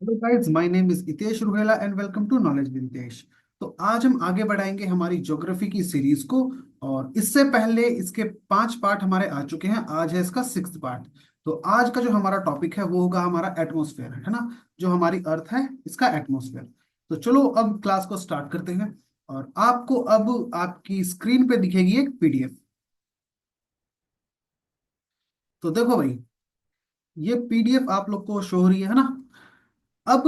Hello guys, my name is Hitesh Ruhela and welcome to knowledge with Hitesh. तो आज हम आगे बढ़ाएंगे हमारी ज्योग्राफी की सीरीज को। और इससे पहले इसके 5 पार्ट हमारे आ चुके हैं, आज है इसका 6th पार्ट। तो आज का जो हमारा टॉपिक है वो होगा हमारा एटमॉस्फेयर, है ना। जो हमारी अर्थ है इसका एटमॉस्फेयर। तो चलो अब क्लास को स्टार्ट करते हैं। और आपको अब आपकी स्क्रीन पे दिखेगी एक पीडीएफ। तो देखो भाई, ये पीडीएफ आप लोग को शो हो रही है ना। अब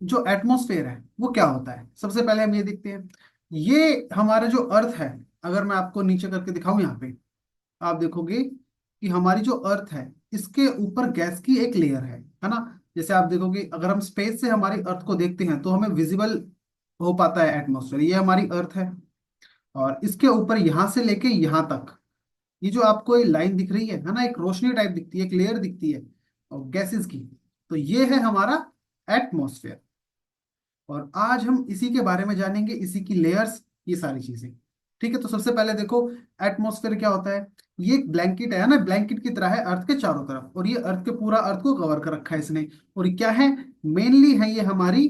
जो एटमॉस्फेयर है वो क्या होता है, सबसे पहले हम ये देखते हैं। ये हमारा जो अर्थ है, अगर मैं आपको नीचे करके दिखाऊं यहाँ पे, आप देखोगे कि हमारी जो अर्थ है इसके ऊपर गैस की एक लेयर है ना। जैसे आप देखोगे, अगर हम स्पेस से हमारी अर्थ को देखते हैं तो हमें विजिबल हो पाता है एटमॉस्फेयर, ये हमारी अर्थ है। और इसके ऊपर यहाँ से लेके यहाँ तक, ये जो आपको ये लाइन दिख रही है ना, एक रोशनी टाइप दिखती है, एक लेयर दिखती है और गैसेस की। तो ये है हमारा एटमॉस्फेयर। और आज हम इसी के बारे में जानेंगे, इसी की लेयर्स, ये सारी चीजें। ठीक है, तो सबसे पहले देखो, एटमॉस्फेयर क्या होता है। ये एक ब्लैंकेट है ना, ब्लैंकेट की तरह है अर्थ के चारों तरफ, और ये अर्थ के पूरा अर्थ को कवर कर रखा है इसने। और ये क्या है, मेनली है ये हमारी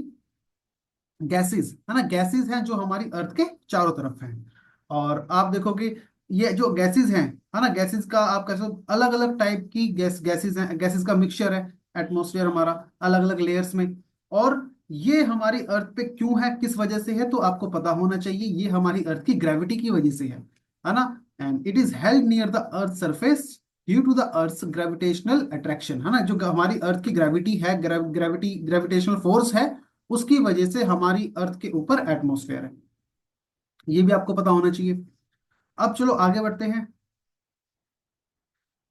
गैसेस, है ना। गैसेस हैं जो हमारी अर्थ के चारों तरफ हैं। और आप देखोगे, ये जो गैसेस हैं, है ना, गैसेस का आप कैसे अलग अलग टाइप की गैसेस हैं, गैसेस का मिक्सचर है एटमॉस्फेयर हमारा, अलग अलग लेयर्स में। और ये हमारी अर्थ पे क्यों है, किस वजह से है, तो आपको पता होना चाहिए। ये हमारी अर्थ की ग्रेविटी की वजह से है ना। And it is held near the earth surface due to the earth gravitational attraction, है ना। जो हमारी अर्थ की ग्रेविटी है, ग्रेविटेशनल फोर्स है, उसकी वजह से हमारी अर्थ के ऊपर एटमॉस्फेयर है। ये भी आपको पता होना चाहिए। अब चलो आगे बढ़ते हैं।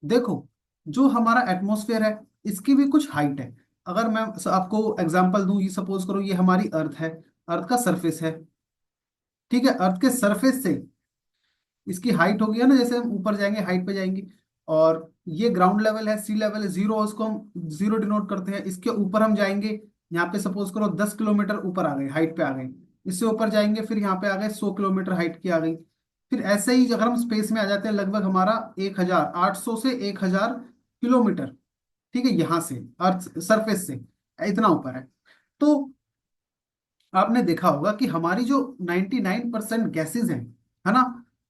देखो, जो हमारा एटमॉस्फेयर है इसकी भी कुछ हाइट है। अगर मैं आपको एग्जांपल दूं, ये सपोज करो ये हमारी अर्थ है, अर्थ का सरफेस है। ठीक है, अर्थ के सरफेस से इसकी हाइट होगी, है ना, जैसे हम ऊपर जाएंगे हाइट पे जाएंगे। और ये ग्राउंड लेवल है, सी लेवल है, जीरो, उसको हम जीरो डिनोट करते हैं। इसके ऊपर हम जाएंगे, यहाँ पे सपोज करो 10 किलोमीटर ऊपर आ गए, हाइट पे आ गए। इससे ऊपर जाएंगे, फिर यहाँ पे आ गए 100 किलोमीटर हाइट की आ गई। फिर ऐसे ही अगर हम स्पेस में आ जाते हैं, लगभग हमारा 1800 से 1000 किलोमीटर। ठीक है, यहाँ से अर्थ सरफेस से इतना ऊपर है। तो आपने देखा होगा कि हमारी जो 99% गैसेज हैं, है ना,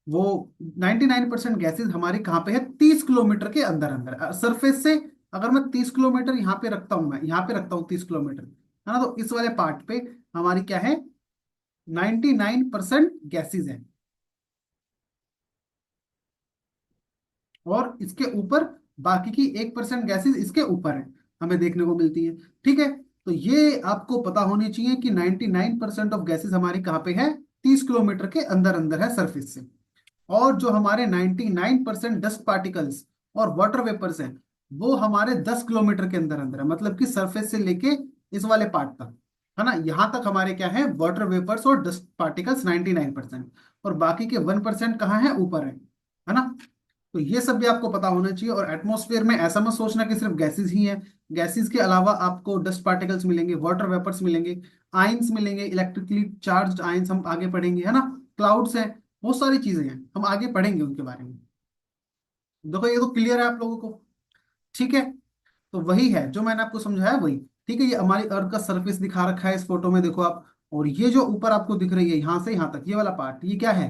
वो 99% गैसेज हमारी कहाँ पे है, 30 किलोमीटर के अंदर अंदर सरफेस से। अगर मैं 30 किलोमीटर यहाँ पे रखता हूँ, मैं यहाँ पे रखता हूँ 30 किलोमीटर, है ना, तो इस वाले पार्ट पे हमारी क्या है, 99% गैसेज है। और इसके ऊपर बाकी की 1% गैसेज इसके ऊपर है, हमें देखने को मिलती है। ठीक है, तो ये आपको पता होनी चाहिए कि 99% ऑफ गैसेज हमारी कहाँ पे है, 30 किलोमीटर के अंदर अंदर है सरफेस से। और जो हमारे 99% डस्ट पार्टिकल्स और वाटर वेपर्स हैं, वो हमारे 10 किलोमीटर के अंदर अंदर है, मतलब कि सरफेस से लेके इस वाले पार्ट तक, है ना, यहाँ तक हमारे क्या है, वाटर वेपर्स और डस्ट पार्टिकल्स 99%। और बाकी के 1% कहाँ है, ऊपर है ना। तो ये सब भी आपको पता होना चाहिए। और एटमॉस्फेयर में ऐसा मत सोचना कि सिर्फ गैसेस ही हैं। गैसेस के अलावा आपको डस्ट पार्टिकल्स मिलेंगे, वाटर वेपर्स मिलेंगे, आइंस मिलेंगे, इलेक्ट्रिकली चार्ज्ड आइंस हम आगे पढ़ेंगे, है ना। क्लाउड्स हैं, बहुत सारी चीजें हैं, हम आगे पढ़ेंगे उनके बारे में। देखो, ये तो क्लियर है आप लोगों को। ठीक है, तो वही है जो मैंने आपको समझाया, वही। ठीक है, ये हमारी अर्थ का सरफेस दिखा रखा है इस फोटो में, देखो आप। और ये जो ऊपर आपको दिख रही है यहाँ से यहाँ तक ये वाला पार्ट, ये क्या है,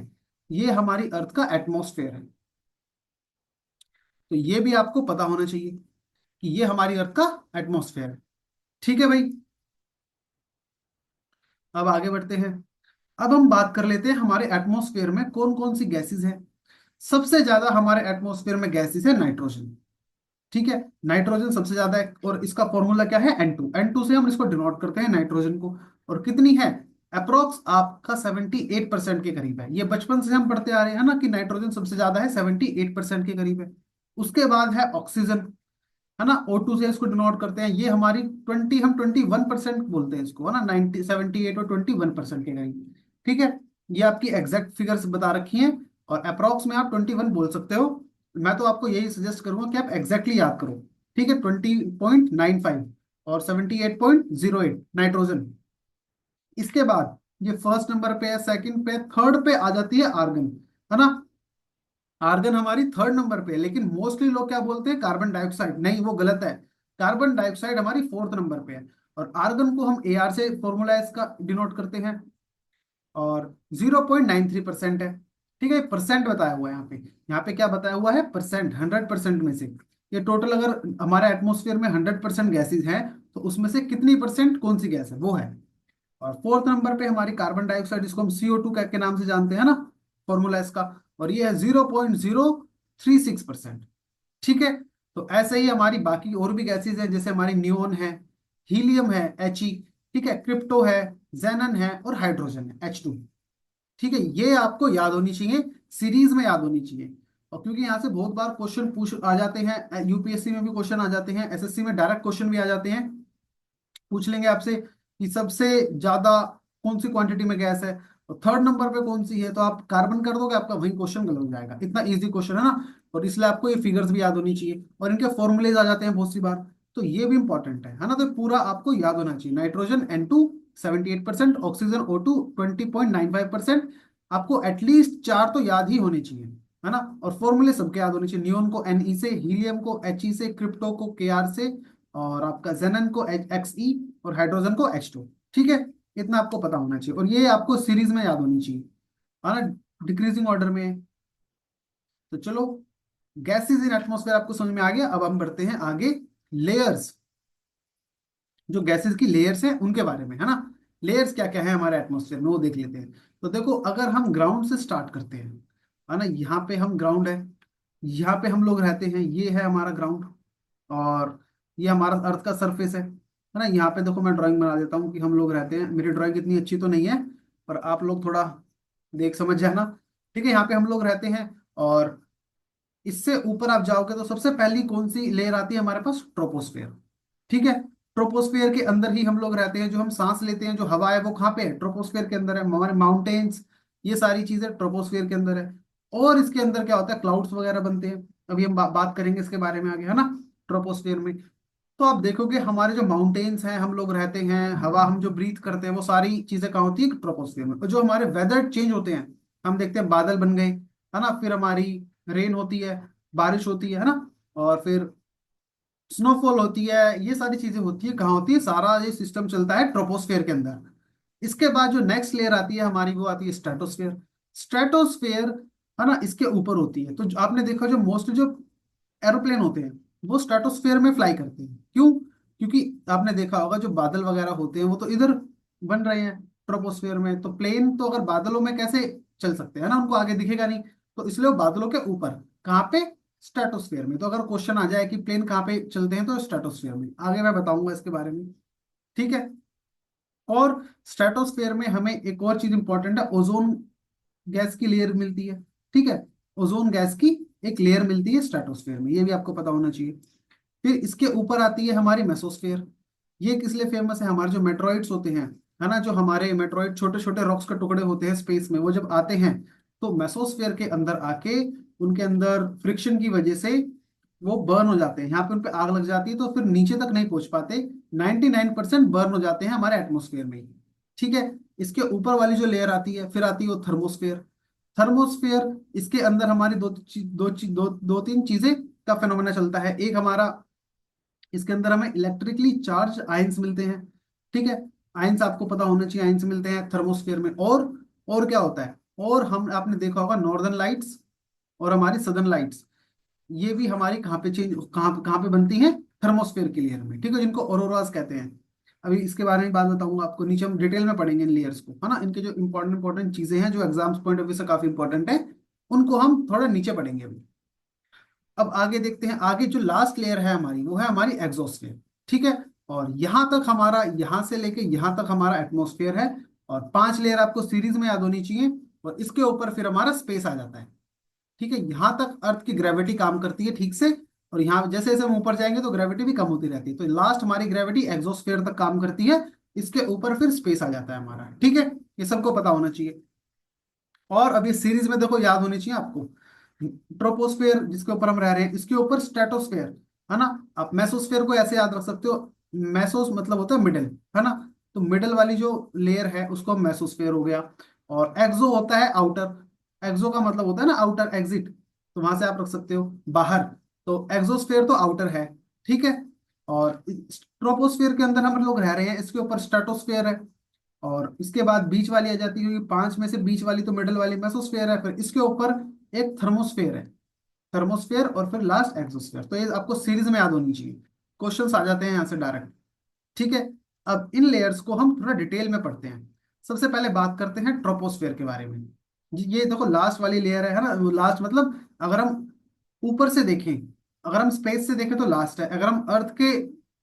ये हमारी अर्थ का एटमॉस्फेयर है। तो ये भी आपको पता होना चाहिए कि ये हमारी अर्थ का एटमॉस्फेयर है। ठीक है भाई, अब आगे बढ़ते हैं। अब हम बात कर लेते हैं हमारे एटमॉस्फेयर में कौन कौन सी गैसेस हैं। सबसे ज्यादा हमारे एटमॉस्फेयर में गैसेस है नाइट्रोजन। ठीक है, नाइट्रोजन सबसे ज्यादा है, और इसका फॉर्मूला क्या है, N2। N2 से हम इसको डिनोट करते हैं नाइट्रोजन को। और कितनी है, अप्रोक्स आपका 78% के करीब है। ये बचपन से हम पढ़ते आ रहे हैं ना कि नाइट्रोजन सबसे ज्यादा है, 78% के करीब है। उसके बाद है ऑक्सीजन, है ना, O2 से इसको डिनोट करते हैं। ये हमारी 20, हम 21% बोलते हैं इसको, है ना, 78 और 21% के करीब। ठीक है, ये आपकी एग्जैक्ट फिगर्स बता रखी हैं। और अप्रोक्स में आप 21 बोल सकते हो। मैं तो आपको यही सजेस्ट करूंगा कि आप एग्जैक्टली याद करो। ठीक है, 20.95 और 78.08 नाइट्रोजन। इसके बाद ये फर्स्ट नंबर पे है, सेकंड पे, थर्ड पे आ जाती है आर्गन, है ना। आर्गन हमारी थर्ड नंबर पे है, लेकिन मोस्टली लोग क्या बोलते हैं, कार्बन डाइऑक्साइड। नहीं, वो गलत है। कार्बन डाइऑक्साइड हमारी फोर्थ नंबर पे है। और आर्गन को हम AR से फॉर्मूला इसका डिनोट करते हैं, और 0.93% है। ठीक है, परसेंट बताया हुआ है यहाँ पे। यहाँ पे क्या बताया हुआ है? परसेंट, 100% में से। ये टोटल अगर हमारे एटमोस्फेयर में 100% गैसेज हैं, तो उसमें से कितनी परसेंट कौन सी गैस है, वो है। और फोर्थ नंबर पे हमारी कार्बन डाइऑक्साइड, जिसको हम CO2 के नाम से जानते हैं ना, फॉर्मूला इसका, और ये है 0.036%। ठीक है। तो ऐसे ही हमारी बाकी और भी गैसेज हैं, जैसे हमारी नियोन है, हीलियम है He, ठीक है, क्रिप्टो है, जेनन है, और हाइड्रोजन है H2। ठीक है, ये आपको याद होनी चाहिए, सीरीज में याद होनी चाहिए। और क्योंकि यहाँ से बहुत बार क्वेश्चन पूछ आ जाते हैं, UPSC में भी क्वेश्चन आ जाते हैं, SSC में डायरेक्ट क्वेश्चन भी आ जाते हैं। पूछ लेंगे आपसे कि सबसे ज्यादा कौन सी क्वांटिटी में गैस है, और थर्ड नंबर पे कौन सी है, तो आप कार्बन कर दोगे, आपका वही क्वेश्चन गलत हो जाएगा। इतना इजी क्वेश्चन है ना, और इसलिए आपको ये फिगर्स भी याद होनी चाहिए, और इनके फॉर्मूलेज आ जाते हैं बहुत सी बार। तो ये भी इंपॉर्टेंट है ना, तो पूरा आपको याद होना चाहिए। Nitrogen N2 78%, oxygen O2 20.95%। आपको एटलीस्ट चार तो याद ही होने चाहिए, है ना। और फॉर्मूले सबके याद होने चाहिए, नियोन को Ne से, हीलियम को He से, क्रिप्टो को Kr से, और आपका जेनन को Xe, और हाइड्रोजन को H2। ठीक है, इतना आपको पता होना चाहिए, और ये आपको सीरीज में याद होनी चाहिए, है ना, डिक्रीजिंग ऑर्डर में। तो चलो, गैसेस इन एटमॉस्फेयर आपको समझ में आ गया। अब हम बढ़ते हैं आगे, लेयर्स। जो गैसेस की लेयर्स हैं उनके बारे में, है ना। लेयर्स क्या क्या है हमारे एटमॉस्फेयर में, वो देख लेते हैं। तो देखो, अगर हम ग्राउंड से स्टार्ट करते हैं, है ना, यहाँ पे हम ग्राउंड है, यहाँ पे हम लोग रहते हैं, ये है हमारा ग्राउंड, और ये हमारा अर्थ का सरफेस है ना। यहाँ पे देखो, मैं ड्राइंग बना देता हूँ कि हम लोग रहते हैं। मेरी ड्राइंग इतनी अच्छी तो नहीं है, पर आप लोग थोड़ा देख समझ जाना। ठीक है, यहाँ पे हम लोग रहते हैं, और इससे ऊपर आप जाओगे तो सबसे पहली कौन सी लेयर आती है हमारे पास? ट्रोपोस्फेयर। ठीक है, ट्रोपोस्फेयर के अंदर ही हम लोग रहते हैं। जो हम सांस लेते हैं, जो हवा है, वो कहाँ पे है? ट्रोपोस्फेयर के अंदर है। हमारे माउंटेन्स, ये सारी चीजें ट्रोपोस्फेयर के अंदर है। और इसके अंदर क्या होता है? क्लाउड्स वगैरह बनते हैं। अभी हम बात करेंगे इसके बारे में आगे, है ना, ट्रोपोस्फेयर में। तो आप देखोगे हमारे जो माउंटेन्स हैं, हम लोग रहते हैं, हवा हम जो ब्रीथ करते हैं, वो सारी चीजें कहाँ होती है? ट्रोपोस्फेयर में। और जो हमारे वेदर चेंज होते हैं, हम देखते हैं बादल बन गए, है ना, फिर हमारी रेन होती है, बारिश होती है ना, और फिर स्नोफॉल होती है। ये सारी चीजें होती है कहाँ होती है? सारा ये सिस्टम चलता है ट्रोपोस्फेयर के अंदर। इसके बाद जो नेक्स्ट लेयर आती है हमारी, वो आती है स्ट्रेटोस्फेयर। स्ट्रेटोस्फेयर, है ना, इसके ऊपर होती है। तो आपने देखा, जो मोस्टली जो एरोप्लेन होते हैं, वो स्ट्रेटोस्फेयर में फ्लाई करते हैं। क्यों? क्योंकि आपने देखा होगा, जो बादल वगैरह होते हैं वो तो इधर बन रहे हैं ट्रोपोस्फेयर में। तो प्लेन तो अगर बादलों में कैसे चल सकते हैं ना, उनको आगे दिखेगा नहीं। तो इसलिए वो बादलों के ऊपर, कहाँ पे? स्ट्रेटोस्फेयर में। तो अगर क्वेश्चन आ जाए कि प्लेन कहाँ पे चलते हैं, तो स्ट्रेटोस्फेयर में। आगे मैं बताऊंगा इसके बारे में। ठीक है। और स्ट्रेटोस्फेयर में हमें एक और चीज इंपॉर्टेंट है, ओजोन गैस की लेयर मिलती है। ठीक है, ओजोन गैस की एक लेयर मिलती है स्ट्रेटोस्फेयर में, ये भी आपको पता होना चाहिए। फिर इसके ऊपर आती है हमारी मेसोस्फेयर। ये किस लिए फेमस है? हमारे जो मेट्रॉइड्स होते हैं, है ना, जो हमारे मेट्रॉइड छोटे छोटे रॉक्स के टुकड़े होते हैं स्पेस में, वो जब आते हैं तो मेसोस्फेयर के अंदर आके, उनके अंदर फ्रिक्शन की वजह से वो बर्न हो जाते हैं। यहाँ पे उन पे आग लग जाती है, तो फिर नीचे तक नहीं पहुंच पाते। 99% बर्न हो जाते हैं हमारे एटमोस्फेयर में ही। ठीक है। इसके ऊपर वाली जो लेयर आती है, फिर आती है वो थर्मोस्फेयर। थर्मोस्फेयर, इसके अंदर हमारी दो तीन चीजें का फेनोमेना चलता है। एक हमारा, इसके अंदर हमें इलेक्ट्रिकली चार्ज आयंस मिलते हैं। ठीक है, आयंस आपको पता होना चाहिए, आयंस मिलते हैं थर्मोस्फेयर में। और क्या होता है? और हम, आपने देखा होगा, नॉर्दर्न लाइट्स और हमारी सदर्न लाइट्स, ये भी हमारी कहाँ पे चेंज, कहाँ कहाँ पे बनती हैं? थर्मोस्फेयर की लेयर में। ठीक है, जिनको ऑरोरास कहते हैं। अभी इसके बारे में बात बताऊंगा आपको, नीचे हम डिटेल में पढ़ेंगे इन लेयर्स को, है ना। इनके जो इंपॉर्टेंट इंपॉर्टेंट चीजें हैं, जो एग्जाम्स पॉइंट ऑफ व्यू से काफी इंपॉर्टेंट है, उनको हम थोड़ा नीचे पढ़ेंगे अभी। अब आगे देखते हैं, आगे जो लास्ट लेयर है हमारी, वो है हमारी एग्जोस्फेयर। ठीक है, और यहाँ तक हमारा, यहाँ से लेके यहाँ तक हमारा एटमोस्फेयर है। और 5 लेयर आपको सीरीज में याद होनी चाहिए। और इसके ऊपर फिर हमारा स्पेस आ जाता है। ठीक है, यहाँ तक अर्थ की ग्रेविटी काम करती है ठीक से। और यहाँ जैसे जैसे हम ऊपर जाएंगे तो ग्रेविटी भी कम होती रहती है। तो लास्ट हमारी ग्रेविटी एग्जोस्फेयर तक काम करती है। इसके ऊपर फिर स्पेस आ जाता है हमारा। ठीक है, ये सबको पता होना चाहिए। और अभी सीरीज में देखो, याद होनी चाहिए आपको, ट्रोपोस्फेयर जिसके ऊपर हम रह रहे हैं, इसके ऊपर स्ट्रेटोस्फेयर, है ना। आप मेसोस्फेयर को ऐसे याद रख सकते हो, मेसोस मतलब होता है मिडिल, है ना। तो मिडिल वाली जो लेयर है उसको मेसोस्फेयर हो गया। और एक्सो होता है आउटर। एक्सो का मतलब होता है ना आउटर, एग्जिट। तो वहां से आप रख सकते हो बाहर। तो एक्सोस्फेयर तो आउटर है। ठीक है। और ट्रोपोस्फेयर के अंदर हम लोग रह रहे हैं, इसके ऊपर स्ट्रेटोस्फेयर है, और इसके बाद बीच वाली आ जाती है, क्योंकि पांच में से बीच वाली तो मिडल वाली मेसोस्फेयर है, फिर इसके ऊपर एक थर्मोस्फेयर है, थर्मोस्फेयर, और फिर लास्ट एक्सोस्फेयर। तो ये आपको सीरीज में याद होनी चाहिए, क्वेश्चंस आ जाते हैं यहाँ से डायरेक्ट। ठीक है, अब इन लेयर्स को हम थोड़ा डिटेल में पढ़ते हैं। सबसे पहले बात करते हैं ट्रोपोस्फेयर के बारे में। ये देखो लास्ट वाली लेयर है ना, वो लास्ट मतलब अगर हम ऊपर से देखें, अगर हम स्पेस से देखें तो लास्ट है, अगर हम अर्थ के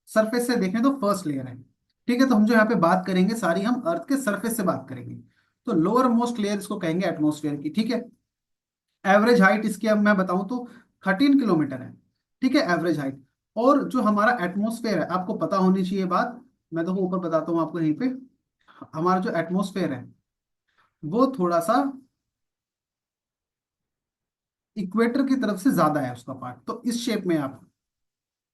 सरफेस से देखें तो फर्स्ट लेयर है। ठीक है, तो हम जो यहाँ पे बात करेंगे सारी हम अर्थ के सरफेस से बात करेंगे। तो लोअर मोस्ट लेयर इसको कहेंगे एटमोस्फेयर की। ठीक है, एवरेज हाइट इसकी अब मैं बताऊं तो 13 किलोमीटर है। ठीक है, एवरेज हाइट। और जो हमारा एटमोस्फेयर है, आपको पता होनी चाहिए बात, मैं तो ऊपर बताता हूँ आपको यहीं पे। हमारा जो एटमोस्फेयर है वो थोड़ा सा इक्वेटर की तरफ से ज्यादा है उसका पार्ट, तो इस शेप में आप,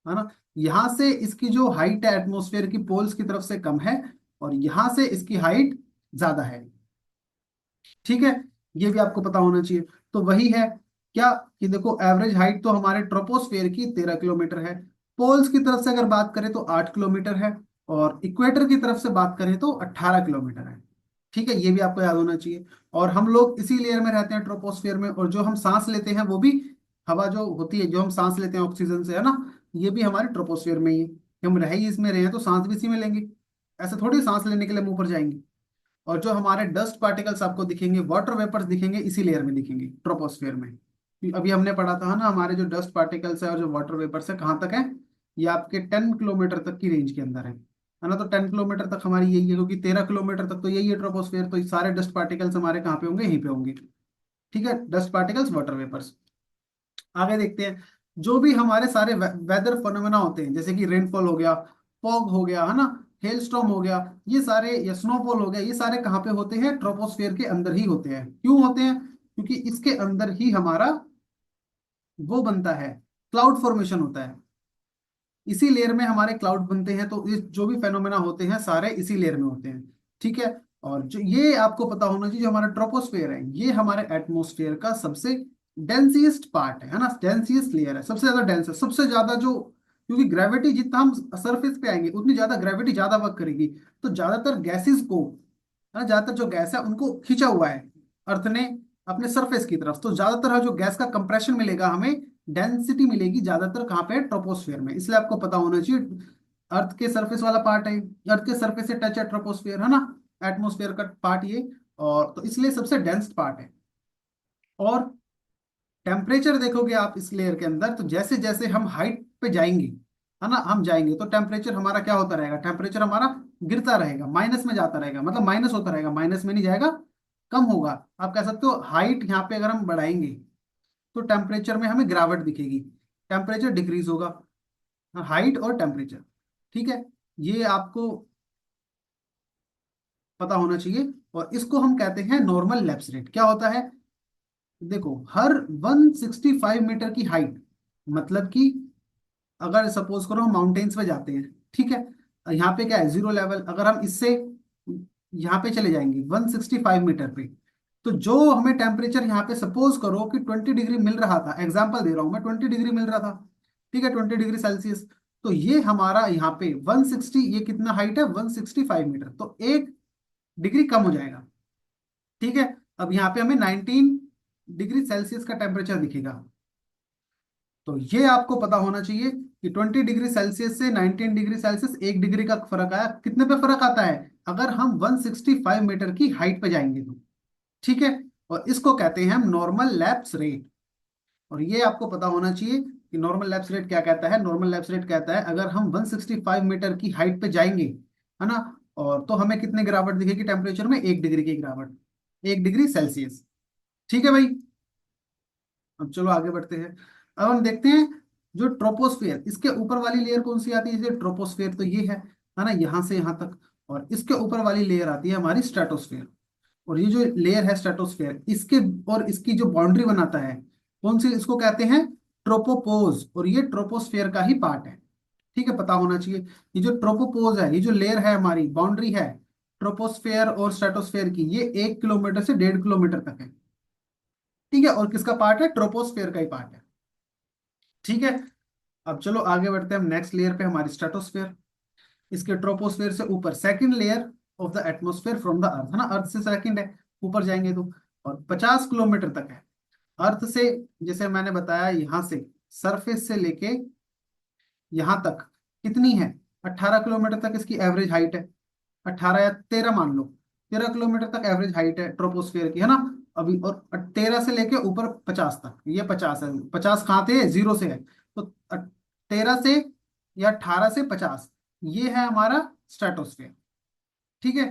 है ना, यहां से इसकी जो हाइट है एटमोस्फेयर की पोल्स की तरफ से कम है, और यहां से इसकी हाइट ज्यादा है। ठीक है, ये भी आपको पता होना चाहिए। तो वही है क्या, कि देखो एवरेज हाइट तो हमारे ट्रोपोस्फेयर की 13 किलोमीटर है, पोल्स की तरफ से अगर बात करें तो 8 किलोमीटर है, और इक्वेटर की तरफ से बात करें तो 18 किलोमीटर है। ठीक है, ये भी आपको याद होना चाहिए। और हम लोग इसी लेयर में रहते हैं ट्रोपोस्फेयर में, और जो हम सांस लेते हैं वो भी, हवा जो होती है जो हम सांस लेते हैं ऑक्सीजन से, है ना, ये भी हमारे ट्रोपोस्फेयर में ही है। हम रह ही इसमें रहे हैं तो सांस भी इसी में लेंगे, ऐसे थोड़ी सांस लेने के लिए मुंह पर जाएंगे। और जो हमारे डस्ट पार्टिकल्स आपको दिखेंगे, वाटर वेपर्स दिखेंगे, इसी लेयर में दिखेंगे ट्रोपोस्फेयर में। अभी हमने पढ़ा था ना, हमारे जो डस्ट पार्टिकल्स है और जो वाटर वेपर्स है कहाँ तक है, ये आपके 10 किलोमीटर तक की रेंज के अंदर है ना। तो 10 किलोमीटर तक हमारी यही है, क्योंकि 13 किलोमीटर तक तो यही है ट्रोपोस्फेयर, तो ये सारे डस्ट पार्टिकल्स हमारे कहाँ पे होंगे, यहीं पे होंगे। ठीक है, डस्ट पार्टिकल्स, वाटर वेपर्स। आगे देखते हैं, जो भी हमारे सारे वेदर फोनोमेना होते हैं, जैसे कि रेनफॉल हो गया, फॉग हो गया, है ना, हेल स्टॉर्म हो गया, ये सारे, या स्नोफॉल हो गया, ये सारे कहाँ पे होते हैं, ट्रोपोस्फेयर के अंदर ही होते हैं। क्यों होते हैं, क्योंकि इसके अंदर ही हमारा वो बनता है, क्लाउड फॉर्मेशन होता है। इसी लेयर में हमारे क्लाउड बनते हैं, तो इस जो भी फेनोमेना होते हैं सारे इसी लेयर में होते हैं। ठीक है, और जो ये आपको पता होना चाहिए, जो हमारा ट्रोपोस्फेयर है ये हमारे एटमोस्फेयर का सबसे डेंसिएस्ट पार्ट है ना, डेंसिएस्ट लेयर है, सबसे ज्यादा डेंस है, सबसे ज्यादा जो, क्योंकि ग्रेविटी जितना हम सरफेस पे आएंगे उतनी ज्यादा ग्रेविटी ज्यादा वर्क करेगी, तो ज्यादातर गैसेस को, है ना, ज्यादातर जो गैस है उनको खींचा हुआ है अर्थ ने अपने सरफेस की तरफ, तो ज्यादातर जो गैस का कंप्रेशन मिलेगा हमें, डेंसिटी मिलेगी ज्यादातर कहाँ पे, ट्रोपोस्फेयर में। इसलिए आपको पता होना चाहिए, अर्थ के सरफेस वाला पार्ट है, अर्थ के सरफेस से टच है ट्रोपोस्फेयर, है ना, एटमोस्फेयर का पार्ट ये, और तो इसलिए सबसे डेंस पार्ट है। और टेम्परेचर देखोगे आप इस लेयर के अंदर, तो जैसे जैसे हम हाइट पे जाएंगे, है ना, हम जाएंगे तो टेम्परेचर हमारा क्या होता रहेगा, टेम्परेचर हमारा गिरता रहेगा, माइनस में जाता रहेगा, मतलब माइनस होता रहेगा, माइनस में नहीं जाएगा, कम होगा। आप कह सकते हो हाइट यहाँ पे अगर हम बढ़ाएंगे तो टेम्परेचर में हमें गिरावट दिखेगी, टेम्परेचर डिक्रीज होगा, हाइट और टेम्परेचर। ठीक है, ये आपको पता होना चाहिए। और इसको हम कहते हैं नॉर्मल लैप्स रेट। क्या होता है, देखो हर 165 मीटर की हाइट, मतलब कि अगर सपोज करो हम माउंटेन्स पे जाते हैं, ठीक है, यहाँ पे क्या है, जीरो लेवल, अगर हम इससे यहाँ पे चले जाएंगे 165 मीटर पे, तो जो हमें टेम्परेचर यहाँ पे सपोज करो कि 20 डिग्री मिल रहा था, एग्जाम्पल दे रहा हूँ मैं, 20 डिग्री मिल रहा था, ठीक है, 20 डिग्री सेल्सियस, तो ये हमारा यहाँ पे 160, ये कितना हाइट है, 165 मीटर, तो 1 डिग्री कम हो जाएगा। ठीक है, अब यहाँ पे हमें 19 डिग्री सेल्सियस का टेम्परेचर दिखेगा। तो ये आपको पता होना चाहिए कि 20 डिग्री सेल्सियस से 19 डिग्री सेल्सियस 1 डिग्री का फर्क आया, कितने पे फर्क आता है, अगर हम 165 मीटर की हाइट पे जाएंगे तो। ठीक है, और इसको कहते हैं हम नॉर्मल लैप्स रेट। और ये आपको पता होना चाहिए कि नॉर्मल लैप्स रेट क्या कहता है, नॉर्मल लैप्स रेट कहता है अगर हम 165 मीटर की हाइट पे जाएंगे, है ना, और तो हमें कितने गिरावट दिखेगी टेम्परेचर में, 1 डिग्री की गिरावट, 1 डिग्री सेल्सियस। ठीक है भाई, अब चलो आगे बढ़ते हैं। अब हम देखते हैं जो ट्रोपोस्फियर, इसके ऊपर वाली लेयर कौन सी आती है, जैसे ट्रोपोस्फियर तो ये है ना, यहाँ से यहाँ तक, और इसके ऊपर वाली लेयर आती है हमारी स्ट्रेटोस्फियर। और ये जो लेयर है स्ट्रेटोस्फियर, इसके और इसकी जो बाउंड्री बनाता है, कौन सी, इसको कहते हैं ट्रोपोपोज, और ये ट्रोपोस्फियर का ही पार्ट है। ठीक है, पता होना चाहिए, ये जो ट्रोपोपोज है, ये जो लेयर है हमारी बाउंड्री है ट्रोपोस्फियर और स्ट्रेटोस्फियर की, ये 1 किलोमीटर से 1.5 किलोमीटर तक है। ठीक है, और किसका पार्ट है, ट्रोपोस्फियर का ही पार्ट है। ठीक है, अब चलो आगे बढ़ते हैं हम नेक्स्ट लेयर पे, हमारी स्ट्रेटोस्फेयर। इसके ट्रोपोस्फेयर से ऊपर second layer of the atmosphere from the earth, है ना, अर्थ से सेकंड है, ऊपर जाएंगे तो। और 50 किलोमीटर तक है अर्थ से, जैसे मैंने बताया यहाँ से सरफेस से लेके यहाँ तक कितनी है, 18 किलोमीटर तक इसकी एवरेज हाइट है। 18 या 13 मान लो, 13 किलोमीटर तक एवरेज हाइट है ट्रोपोस्फेयर की, है ना। अभी और 13 से लेके ऊपर 50 तक, ये 50 है, 50 कहाँ थे, जीरो से है। तो 13 से या 18 से 50, ये है हमारा स्ट्रेटोस्फेयर। ठीक है।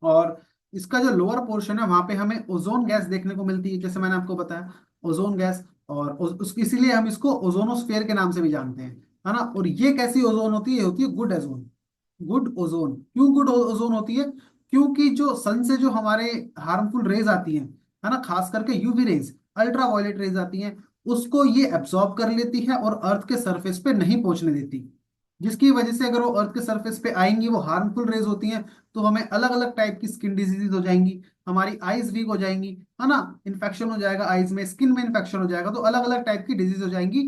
और इसका जो लोअर पोर्शन है वहां पे हमें ओजोन गैस देखने को मिलती है, जैसे मैंने आपको बताया, ओजोन गैस। और उसकी इसीलिए हम इसको ओजोनोस्फेयर के नाम से भी जानते हैं, है ना। और ये कैसी ओजोन होती है, ये होती है गुड ओजोन। गुड ओजोन क्यों गुड ओजोन होती है? क्योंकि जो सन से जो हमारे हार्मफुल रेज आती हैं, है ना, खास करके UV rays, ultraviolet rays आती हैं, उसको ये एब्जॉर्ब कर लेती है और अर्थ के सरफेस पे नहीं पहुंचने देती। जिसकी वजह से अगर वो अर्थ के सरफेस पे आएंगी, वो हार्मफुल रेज होती हैं, तो हमें अलग अलग टाइप की स्किन डिजीज हो जाएंगी, हमारी आईज वीक हो जाएंगी, है ना, इन्फेक्शन हो जाएगा आईज में, स्किन में इन्फेक्शन हो जाएगा, तो अलग अलग टाइप की डिजीज हो जाएंगी।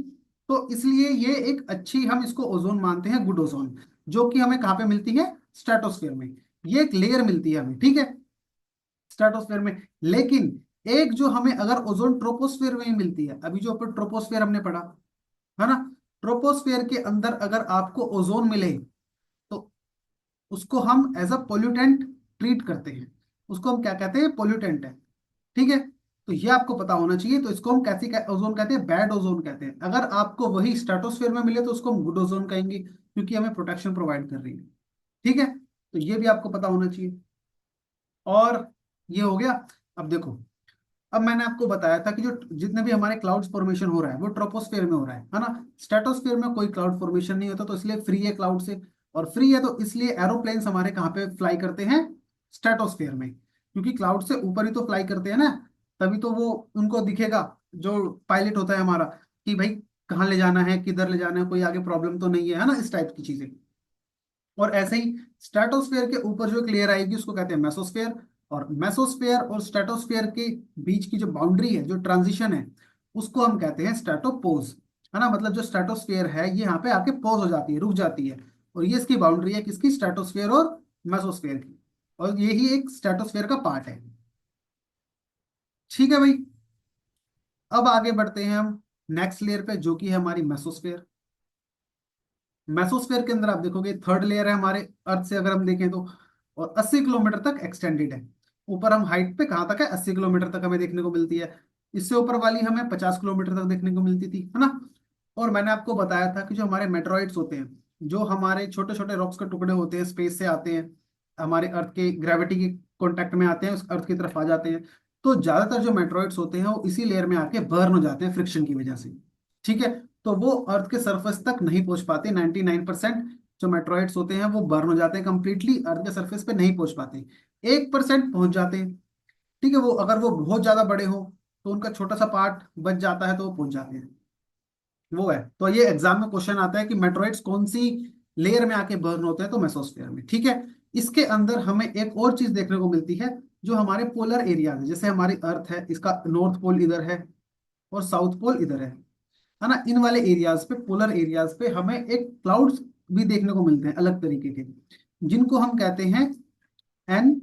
तो इसलिए ये एक अच्छी, हम इसको ओजोन मानते हैं, गुड ओजोन, जो कि हमें कहाँ पे मिलती है, स्ट्रेटोस्फेयर में। ये एक लेयर मिलती है हमें, ठीक है, स्ट्रेटोस्फेयर में। लेकिन एक जो हमें अगर ओजोन ट्रोपोस्फेयर में ही मिलती है, अभी जो ऊपर ट्रोपोस्फेयर हमने पढ़ा, है ना, ट्रोपोस्फेयर के अंदर अगर आपको ओजोन मिले, तो उसको हम एज अ पोल्यूटेंट ट्रीट करते हैं। उसको हम क्या कहते हैं, पोल्यूटेंट है। ठीक है। तो ये आपको पता होना चाहिए। तो इसको हम कैसी ओजोन कहते हैं, बैड ओजोन कहते हैं। अगर आपको वही स्ट्रेटोस्फेयर में मिले तो उसको हम गुड ओजोन कहेंगे, क्योंकि हमें प्रोटेक्शन प्रोवाइड कर रही है। ठीक है। तो ये भी आपको पता होना चाहिए। और ये हो गया। अब देखो, अब मैंने आपको बताया था कि जो जितने भी हमारे क्लाउड्स फॉर्मेशन हो रहा है वो ट्रोपोस्फेयर में हो रहा है ना। स्ट्रेटोस्फेयर में कोई क्लाउड फॉर्मेशन नहीं होता, तो इसलिए फ्री है क्लाउड से। और फ्री है तो इसलिए एरोप्लेन्स हमारे कहाँ पे फ्लाई करते हैं, स्ट्रेटोस्फेयर में, क्योंकि क्लाउड से ऊपर ही तो फ्लाई करते हैं ना। तभी तो वो उनको दिखेगा, जो पायलट होता है हमारा, कि भाई कहाँ ले जाना है, किधर ले जाना है, कोई आगे प्रॉब्लम तो नहीं है ना, इस टाइप की चीजें। और ऐसे ही स्ट्रेटोस्फेयर के ऊपर जो एक लेयर आएगी उसको कहते हैं मेसोस्फेयर। और मेसोस्फेयर और स्ट्रेटोस्फेयर के बीच की जो बाउंड्री है, जो ट्रांजिशन है, उसको हम कहते हैं स्ट्रेटोपोज, है ना। मतलब जो स्ट्रेटोस्फेयर है ये यहाँ पे आके पोज हो जाती है, रुक जाती है। और ये इसकी बाउंड्री है किसकी, स्ट्रेटोस्फेयर और मेसोस्फेयर की। और यही एक स्ट्रेटोस्फेयर का पार्ट है। ठीक है भाई। अब आगे बढ़ते हैं हम नेक्स्ट लेयर पे, जो कि है हमारी मेसोस्फेयर। मेसोस्फेयर के अंदर आप देखोगे थर्ड लेयर है हमारे अर्थ से अगर हम देखें तो, और 80 किलोमीटर तक एक्सटेंडेड है। ऊपर हम हाइट पे कहाँ तक है, 80 किलोमीटर तक हमें देखने को मिलती है। इससे ऊपर वाली हमें 50 किलोमीटर तक देखने को मिलती थी, है ना। और मैंने आपको बताया था कि जो हमारे मेट्रॉइड्स होते हैं, जो हमारे छोटे छोटे रॉक्स के टुकड़े होते हैं, स्पेस से आते हैं, हमारे अर्थ के ग्रेविटी के कॉन्टेक्ट में आते हैं, उस अर्थ की तरफ आ जाते हैं। तो ज्यादातर जो मेट्रॉइड्स होते हैं वो इसी लेयर में आके बर्न हो जाते हैं फ्रिक्शन की वजह से। ठीक है। तो वो अर्थ के सरफेस तक नहीं पहुंच पाते, 99% जो मेट्रॉइड्स होते हैं वो बर्न हो जाते हैं कंप्लीटली, अर्थ के सरफेस पे नहीं पहुंच पाते। 1% पहुंच जाते हैं। ठीक है। वो अगर वो बहुत ज्यादा बड़े हो तो उनका छोटा सा पार्ट बच जाता है, तो वो पहुंच जाते हैं। वो है। तो ये एग्जाम में क्वेश्चन आता है कि मेट्रॉइड्स कौन सी लेयर में आके बर्न होते हैं, तो मेसोस्फेयर में। ठीक है। इसके अंदर हमें एक और चीज देखने को मिलती है, जो हमारे पोलर एरियाज है, जैसे हमारी अर्थ है, इसका नॉर्थ पोल इधर है और साउथ पोल इधर है ना। इन वाले एरियाज पे, पोलर एरियाज पे हमें एक क्लाउड्स भी देखने को मिलते हैं अलग तरीके के, जिनको हम कहते हैं एन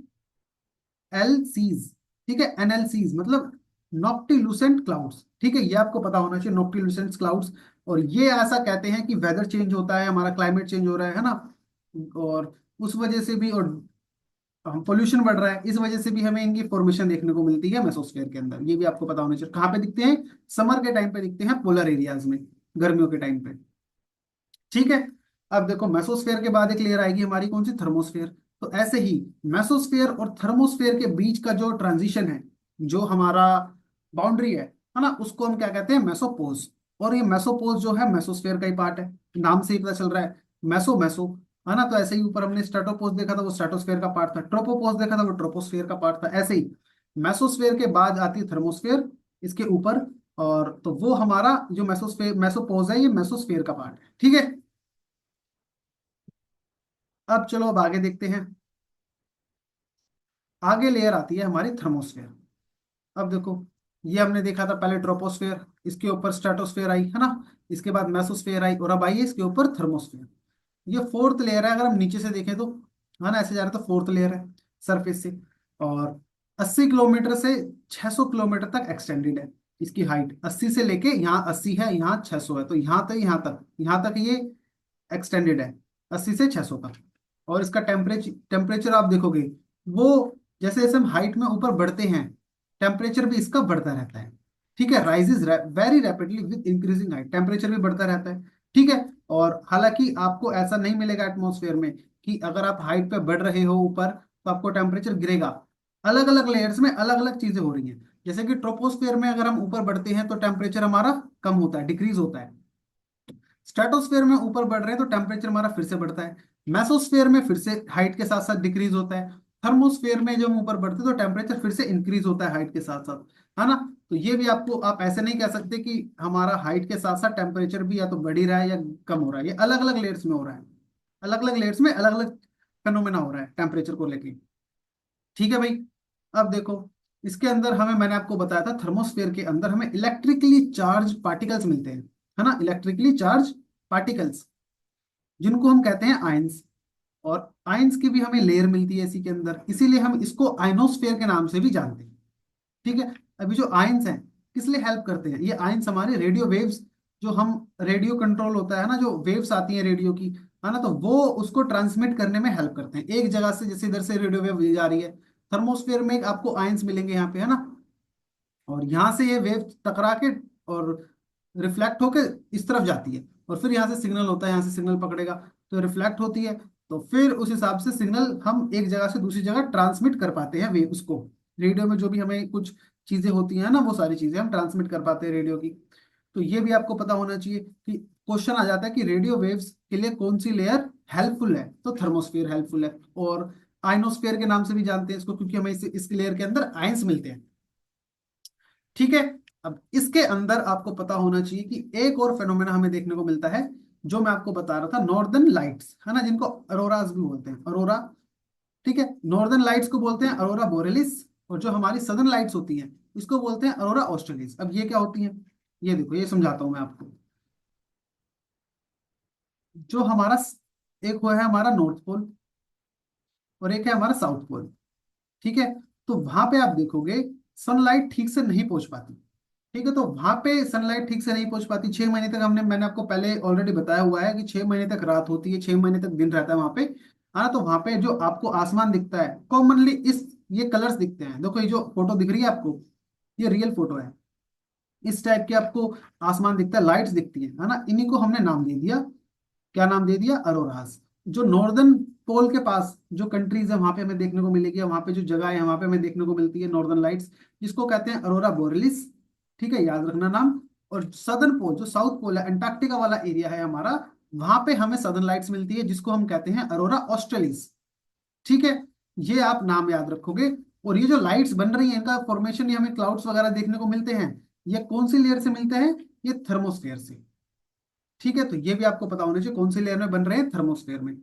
एल सीज। ठीक है, एनएलसीज मतलब नॉक्टिल्यूसेंट क्लाउड्स। ठीक है, ये आपको पता होना चाहिए, नॉक्टिल्यूसेंट क्लाउड्स। और ये ऐसा कहते हैं कि वेदर चेंज होता है, हमारा क्लाइमेट चेंज हो रहा है ना, और उस वजह से भी, और हम पोल्यूशन बढ़ रहा है, इस वजह से भी हमें इनकी फॉर्मेशन देखने को मिलती है मेसोस्फेयर के अंदर। ये भी आपको पता होना चाहिए। कहाँ पे दिखते हैं, समर के टाइम पे दिखते हैं, पोलर एरियाज में, गर्मियों के टाइम पे। ठीक है। अब देखो मेसोस्फेयर के बाद एक लेयर आएगी हमारी, कौन सी, थर्मोस्फेयर। तो ऐसे ही मेसोस्फेयर और थर्मोस्फेयर के बीच का जो ट्रांजिशन है, जो हमारा बाउंड्री है ना, उसको हम क्या कहते हैं, मेसोपोज। और ये मेसोपोज जो है मेसोस्फेयर का ही पार्ट है, नाम से ही पता चल रहा है, मेसो मेसो, है ना। तो ऐसे ही ऊपर हमने स्ट्रेटोपोज देखा था, वो स्ट्रेटोस्फेयर का पार्ट था, ट्रोपोपोज देखा था, वो ट्रोपोस्फेयर का पार्ट था। ऐसे ही मेसोस्फेयर के बाद आती है थर्मोस्फेयर, इसके ऊपर। और तो वो हमारा जो मेसोस्फेयर मेसोपोज है, ये मेसोस्फेयर का पार्ट है। ठीक है। अब चलो अब आगे देखते हैं। आगे लेयर आती है हमारी थर्मोस्फेयर। अब देखो, ये हमने देखा था पहले ट्रोपोस्फेयर, इसके ऊपर स्ट्रेटोस्फेयर आई है ना, इसके बाद मेसोस्फेयर आई, और अब आई है इसके ऊपर थर्मोस्फेयर। ये फोर्थ लेयर है, अगर हम नीचे से देखें तो, है ना, ऐसे जा रहे तो फोर्थ लेयर है सरफेस से। और 80 किलोमीटर से 600 किलोमीटर तक एक्सटेंडेड है इसकी हाइट। 80 से लेके यहाँ 80 है, यहाँ 600 है, तो यहाँ तक, यहाँ तक ये एक्सटेंडेड है, 80 से 600 तक। और इसका टेम्परेचर टेम्परेचर आप देखोगे, वो जैसे जैसे हम हाइट में ऊपर बढ़ते हैं, टेम्परेचर भी इसका बढ़ता रहता है। ठीक है, rises very rapidly with increasing height, temperature भी बढ़ता रहता है। ठीक है। और हालांकि आपको ऐसा नहीं मिलेगा एटमॉस्फेयर में कि अगर आप हाइट पे बढ़ रहे हो ऊपर तो आपको टेम्परेचर गिरेगा। अलग अलग लेयर्स में अलग अलग चीजें हो रही हैं। जैसे कि ट्रोपोस्फेयर में अगर हम ऊपर बढ़ते हैं तो टेम्परेचर हमारा कम होता है, डिक्रीज होता है। स्ट्रेटोस्फेयर में ऊपर बढ़ रहे हैं तो टेम्परेचर हमारा फिर से बढ़ता है। मेसोस्फेयर में फिर से हाइट के साथ साथ डिक्रीज होता है। थर्मोस्फेयर में जब हम ऊपर बढ़ते हैं तो टेम्परेचर फिर से इंक्रीज होता है हाइट के साथ साथ, है ना। तो ये भी आपको, आप ऐसे नहीं कह सकते कि हमारा हाइट के साथ साथ टेम्परेचर भी या तो बढ़ ही रहा है या कम हो रहा है। ये अलग अलग लेयर्स में हो रहा है, अलग अलग लेयर्स में अलग अलग फेनोमेना हो रहा है टेम्परेचर को लेके। ठीक है भाई। अब देखो, इसके अंदर हमें, मैंने आपको बताया था थर्मोस्फेयर के अंदर हमें इलेक्ट्रिकली चार्ज पार्टिकल्स मिलते हैं, है ना, इलेक्ट्रिकली चार्ज पार्टिकल्स, जिनको हम कहते हैं आयंस। और आयंस की भी हमें लेयर मिलती है इसी के अंदर, इसीलिए हम इसको आयनोस्फेयर के नाम से भी जानते हैं। ठीक है। अभी जो आयंस हैं किस लिए हेल्प करते हैं, ये आयंस हमारे रेडियो वेव्स, जो हम रेडियो कंट्रोल होता है ना, जो वेव्स आती हैं रेडियो की, है ना, तो वो उसको ट्रांसमिट करने में हेल्प करते हैं एक जगह से, जैसे इधर से रेडियो वेव जा रही है, थर्मोस्फेयर में आपको आयंस मिलेंगे यहाँ पे, है ना। और यहाँ से ये वेव टकरा के और रिफ्लेक्ट होके इस तरफ जाती है, और फिर यहाँ से सिग्नल होता है, यहाँ से सिग्नल पकड़ेगा तो रिफ्लेक्ट होती है। तो फिर उस हिसाब से सिग्नल हम एक जगह से दूसरी जगह ट्रांसमिट कर पाते हैं वेव उसको। रेडियो में जो भी हमें कुछ चीजें होती हैं ना, वो सारी चीजें हम ट्रांसमिट कर पाते हैं रेडियो की। तो ये भी आपको पता होना चाहिए कि क्वेश्चन आ जाता है कि रेडियो वेव्स के लिए कौन सी लेयर हेल्पफुल है, तो थर्मोस्फेयर हेल्पफुल है। और आइनोस्फेयर के नाम से भी जानते हैं इसको, क्योंकि हमें इस लेयर के अंदर आयंस मिलते हैं। ठीक है। अब इसके अंदर आपको पता होना चाहिए कि एक और फेनोमेना हमें देखने को मिलता है, जो मैं आपको बता रहा था, नॉर्दर्न लाइट्स, है ना, जिनको अरोराज भी बोलते हैं, अरोरा। ठीक है, नॉर्दर्न लाइट्स को बोलते हैं अरोरा बोरेलिस, और जो हमारी सदर्न लाइट्स होती हैं इसको बोलते हैं अरोरा ऑस्ट्रेलिस। अब ये क्या होती हैं, ये देखो, ये समझाता हूं मैं आपको। जो हमारा एक हुआ है हमारा नॉर्थ पोल, और एक है हमारा साउथ पोल। ठीक है। तो वहां पे आप देखोगे सनलाइट ठीक से नहीं पहुंच पाती। ठीक है, तो वहां पे सनलाइट ठीक से नहीं पहुंच पाती 6 महीने तक। मैंने आपको पहले ऑलरेडी बताया हुआ है कि 6 महीने तक रात होती है, 6 महीने तक दिन रहता है वहां पे। हाँ, तो वहां पे जो आपको आसमान दिखता है कॉमनली इस, ये कलर्स दिखते हैं। देखो, ये जो फोटो दिख रही है आपको, ये रियल फोटो है। इस टाइप के आपको आसमान दिखता है, लाइट्स दिखती है ना, इन्हीं को हमने नाम दे दिया, क्या नाम दे दिया, अरोरास। जो नॉर्दर्न पोल के पास जो कंट्रीज है वहां पे हमें देखने को मिलेगी, वहां पे जो जगह है वहां पे हमें देखने को मिलती है नॉर्दर्न लाइट्स, जिसको कहते हैं अरोरा बोरेलिस। ठीक है, याद रखना नाम। और सदर्न पोल, जो साउथ पोल है, अंटार्कटिका वाला एरिया है हमारा, वहां पे हमें सदर्न लाइट्स मिलती है, जिसको हम कहते हैं अरोरा ऑस्ट्रेलिस। ठीक है, ये आप नाम याद रखोगे। और ये जो लाइट्स बन रही हैं इनका फॉर्मेशन, ये हमें क्लाउड्स वगैरह देखने को मिलते हैं, ये कौन सी लेयर से मिलते हैं, ये थर्मोस्फेयर से। ठीक है, तो ये भी आपको पता होना चाहिए कौन सी लेयर में बन रहे हैं, थर्मोस्फेयर में।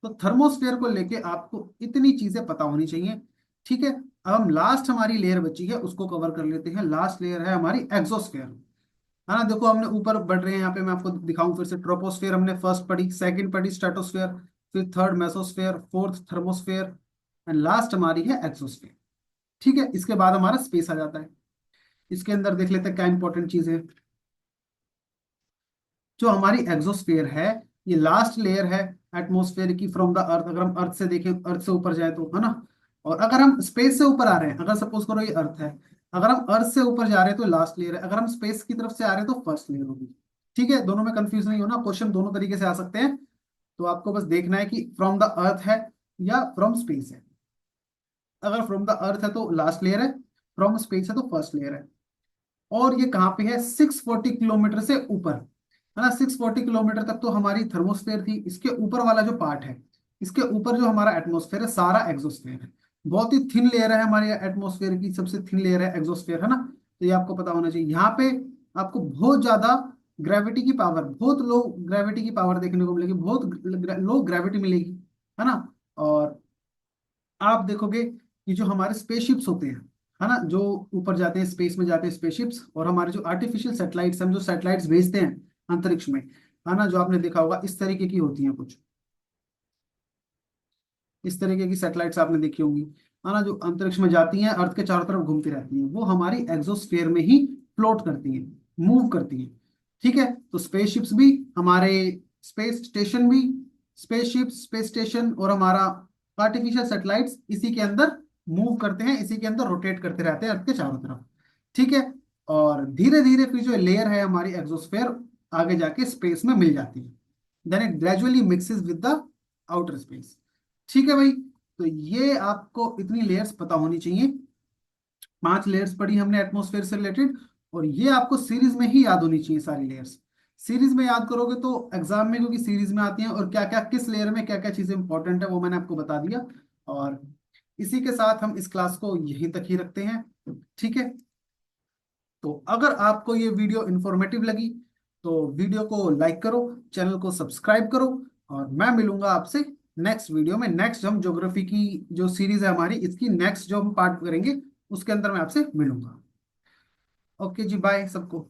तो थर्मोस्फेयर को लेके आपको इतनी चीजें पता होनी चाहिए। ठीक है। अब हम लास्ट हमारी लेयर बची है उसको कवर कर लेते हैं। लास्ट लेयर है हमारी एग्जोस्फेयर, है ना। देखो, हमने ऊपर बढ़ रहे हैं, यहाँ पे मैं आपको दिखाऊं फिर से। ट्रोपोस्फेयर हमने फर्स्ट पढ़ी, सेकंड पढ़ी स्ट्रेटोस्फेयर, फिर third mesosphere, fourth thermosphere, and last हमारी है एक्सोस्फेयर। ठीक है, इसके बाद हमारा स्पेस आ जाता है। इसके अंदर देख लेते हैं क्या इंपॉर्टेंट चीज है। जो हमारी एग्जोस्फेयर है, ये लास्ट लेयर है एटमॉस्फेयर की फ्रॉम द अर्थ। अगर हम अर्थ से देखें, अर्थ से ऊपर जाए तो, है ना। और अगर हम स्पेस से ऊपर आ रहे हैं, अगर सपोज करो ये अर्थ है, अगर हम अर्थ से ऊपर जा रहे हैं तो लास्ट लेयर है, अगर हम स्पेस की तरफ से आ रहे हैं तो फर्स्ट लेयर होगी। ठीक है, दोनों में कंफ्यूज नहीं होना, क्वेश्चन दोनों तरीके से आ सकते हैं। तो आपको बस देखना है कि फ्रॉम द अर्थ है या फ्रॉम स्पेस है। अगर फ्रॉम द अर्थ है तो लास्ट लेयर है, फ्रॉम स्पेस है तो फर्स्ट लेयर है। और ये कहाँ पे है, 640 किलोमीटर से ऊपर, है ना। 640 किलोमीटर तक तो हमारी थर्मोस्फेयर थी। इसके ऊपर वाला जो पार्ट है, इसके ऊपर जो हमारा एटमोस्फेयर है, सारा एक्सोस्फेयर है। बहुत ही थिन लेयर है हमारी एटमोस्फेयर की, सबसे थिन लेयर है एक्सोस्फेयर, है ना। तो ये आपको पता होना चाहिए। यहाँ पे आपको बहुत ज्यादा ग्रेविटी की पावर, बहुत लो ग्रेविटी की पावर देखने को मिलेगी, बहुत लो ग्रेविटी मिलेगी, है ना। और आप देखोगे कि जो हमारे स्पेसशिप्स होते हैं, है ना, जो ऊपर जाते हैं, स्पेस में जाते हैं स्पेसशिप्स, और हमारे जो आर्टिफिशियल सैटेलाइट्स, हम जो सैटेलाइट्स भेजते हैं अंतरिक्ष में, है ना, जो आपने देखा होगा इस तरीके की होती हैं कुछ, इस तरीके की सैटेलाइट्स आपने देखी होंगी, है ना, जो अंतरिक्ष में जाती हैं, अर्थ के चारों तरफ घूमती रहती हैं, वो हमारी एग्जोस्फेयर में ही फ्लोट करती हैं, मूव करती हैं। ठीक है, तो स्पेसशिप्स भी हमारे, स्पेस स्टेशन भी, स्पेसशिप, स्पेस स्टेशन और हमारा आर्टिफिशियल सैटेलाइट्स इसी के अंदर मूव करते हैं, इसी के अंदर रोटेट करते रहते हैं अर्थ के चारों तरफ। ठीक है, और धीरे धीरे फिर जो लेयर है हमारी एग्जोस्फेयर, आगे जाके स्पेस में मिल जाती है, then it gradually mixes with the outer space. ठीक है भाई, तो ये आपको इतनी लेयर्स पता होनी चाहिए, 5 लेयर्स पढ़ी हमने एटमॉस्फेयर से रिलेटेड, और ये आपको सीरीज में ही याद होनी चाहिए सारी लेयर्स। सीरीज में याद करोगे तो एग्जाम में, क्योंकि सीरीज में आती हैं, और क्या क्या किस लेयर में क्या क्या चीजें इंपॉर्टेंट है वो मैंने आपको बता दिया। और इसी के साथ हम इस क्लास को यहीं तक ही रखते हैं। ठीक है, तो अगर आपको ये वीडियो इंफॉर्मेटिव लगी तो वीडियो को लाइक करो, चैनल को सब्सक्राइब करो, और मैं मिलूंगा आपसे नेक्स्ट वीडियो में। नेक्स्ट हम ज्योग्राफी की जो सीरीज है हमारी, इसकी नेक्स्ट जो हम पार्ट करेंगे उसके अंदर मैं आपसे मिलूंगा। ओके जी, बाय सबको।